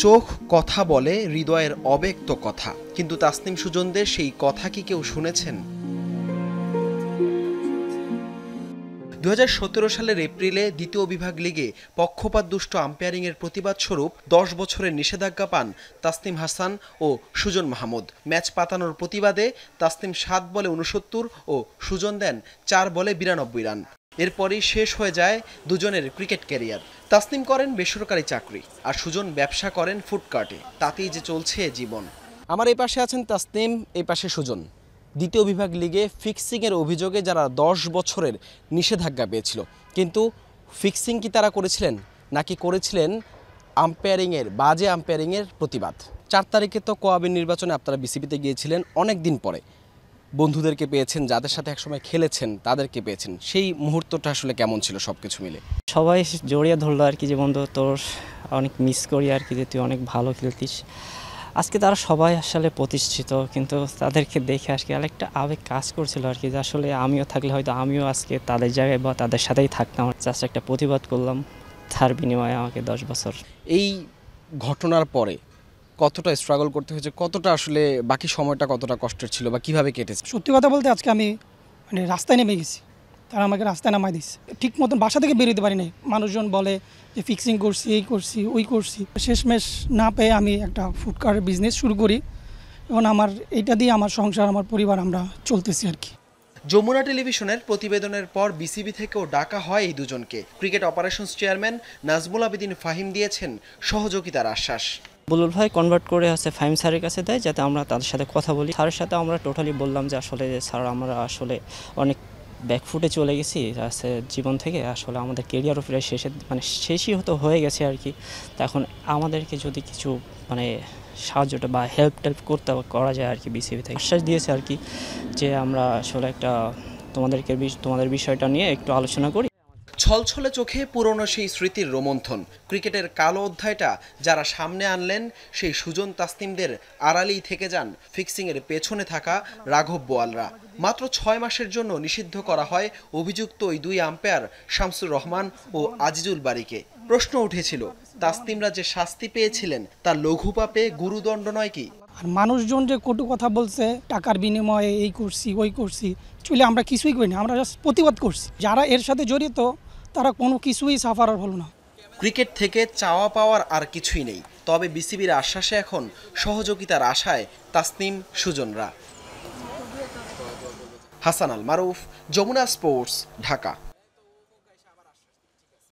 চোখ কথা বলে হৃদয়ের অব্যক্ত কথা, কিন্তু তাসনিম সুজনদের সেই কথা কি কেউ শুনেছেন? 2017 সালের এপ্রিলে দ্বিতীয় বিভাগ লিগে পক্ষপাতদুষ্ট আম্পায়ারিংয়ের প্রতিবাদ স্বরূপ 10 বছরের নিষেধাজ্ঞা পান তাসনিম হাসান ও সুজন মাহমুদ। ম্যাচ পাতানোর প্রতিবাদে তাসনিম 7 বলে 69 ও সুজন দেন 4 বলে 92 রান। এরপরই শেষ হয়ে যায় দুজনের ক্রিকেট ক্যারিয়ার। তাসনিম করেন বেসরকারি চাকরি আর সুজন ব্যবসা করেন ফুডকার্টে। তাতেই যে চলছে জীবন। আমার এই পাশে আছেন তাসনিম, এই পাশে সুজন। দ্বিতীয় বিভাগ লিগে ফিক্সিংয়ের অভিযোগে যারা 10 বছরের নিষেধাজ্ঞা পেয়েছিল, কিন্তু ফিক্সিং কি তারা করেছিলেন নাকি করেছিলেন বাজে আম্পায়ারিংয়ের প্রতিবাদ? 4 তারিখে তো কোয়াবের নির্বাচনে আপনারা বিসিবিতে গিয়েছিলেন, অনেক দিন পরে বন্ধুদেরকে পেয়েছেন, যাদের সাথে একসময় খেলেছেন তাদেরকে পেয়েছেন। সেই মুহূর্তটা আসলে কেমন ছিল সব কিছু মিলে? সবাই জড়িয়ে ধরলো আর কি, যে বন্ধু তোর অনেক মিস করি আর কি, যে তুই অনেক ভালো খেলতিস। আজকে তারা সবাই আসলে প্রতিষ্ঠিত, কিন্তু তাদেরকে দেখে আজকে আরেকটা আবেগ কাজ করছিল আর কি, যে আসলে আমিও থাকলে হয়তো আমিও আজকে তাদের জায়গায় বা তাদের সাথেই থাকতাম। জাস্ট একটা প্রতিবাদ করলাম, তার বিনিময়ে আমাকে 10 বছর। এই ঘটনার পরে কতটা স্ট্রাগল করতে হয়েছে, কতটা আসলে বাকি সময়টা কতটা কষ্টের ছিল বা কিভাবে কেটেছে? সত্যি কথা বলতে আজকে আমি রাস্তায় নেমে গেছি, তারা আমাকে রাস্তায় নামাই দিচ্ছে। ঠিক মতন বাসা থেকে বেরোতে পারি নাই। মানুষজন বলে যে ফিক্সিং করছি, এই করছি, ওই করছি। শেষমেশ না পেয়ে আমি একটা ফুডকার্টের বিজনেস শুরু করি এবং এইটা দিয়ে আমার সংসার, আমার পরিবার আমরা চলতেছি আর কি। যমুনা টেলিভিশনের প্রতিবেদনের পর বিসিবি থেকেও ডাকা হয় এই দুজনকে। Cricket operations chairman Nazmul Abedin Fahim দিয়েছেন সহযোগিতার আশ্বাস। বুলুল ভাই কনভার্ট করে ফাহিম স্যারের কাছে দেয়, যাতে আমরা তাদের সাথে কথা বলি। স্যারের সাথে আমরা টোটালি বললাম যে আসলে স্যার, আমরা আসলে অনেক ব্যাকফুটে চলে গেছি জীবন থেকে। আসলে আমাদের কেরিয়ার উপরে শেষই হয়ে গেছে আর কি। তো এখন আমাদেরকে যদি কিছু সাহায্যটা বা হেল্প করা যায় আর কি, বিসিবি থেকে আশ্বাস দিয়েছে আর কি, যে আমরা আসলে তোমাদের বিষয়টা নিয়ে একটু আলোচনা করি। ছলছলে চোখে পুরনো সেই স্মৃতির রোমন্থন। ক্রিকেটের কালো অধ্যায়টা যারা সামনে আনলেন, সেই সুজন তাসনিমদের আড়ালেই থেকে যান ফিক্সিংয়ের পেছনে থাকা রাঘব বোয়ালরা। মাত্র 6 মাসের জন্য নিষিদ্ধ করা হয় অভিযুক্ত ওই 2 আম্পায়ার শামসুর রহমান ও আজিজুল বারীকে। প্রশ্ন উঠেছিল, তাসনিমরা যে শাস্তি পেয়েছিলেন তা লঘু পাপে গুরুদণ্ড নয় কি? আর মানুষজন যে কটু কথা বলছে, টাকার বিনিময়ে এই করছি, ওই করছি, চলে আমরা কিছুই করিনি, আমরা জাস্ট প্রতিবাদ করছি। যারা এর সাথে জড়িত তারা কোনো কিছুই সাফারার হলো না। ক্রিকেট থেকে চাওয়া পাওয়ার আর কিছুই নেই, তবে বিসিবির আশ্বাসে এখন সহযোগিতার আশায় তাসনিম সুজনরা। হাসান আল মারুফ, যমুনা স্পোর্টস, ঢাকা।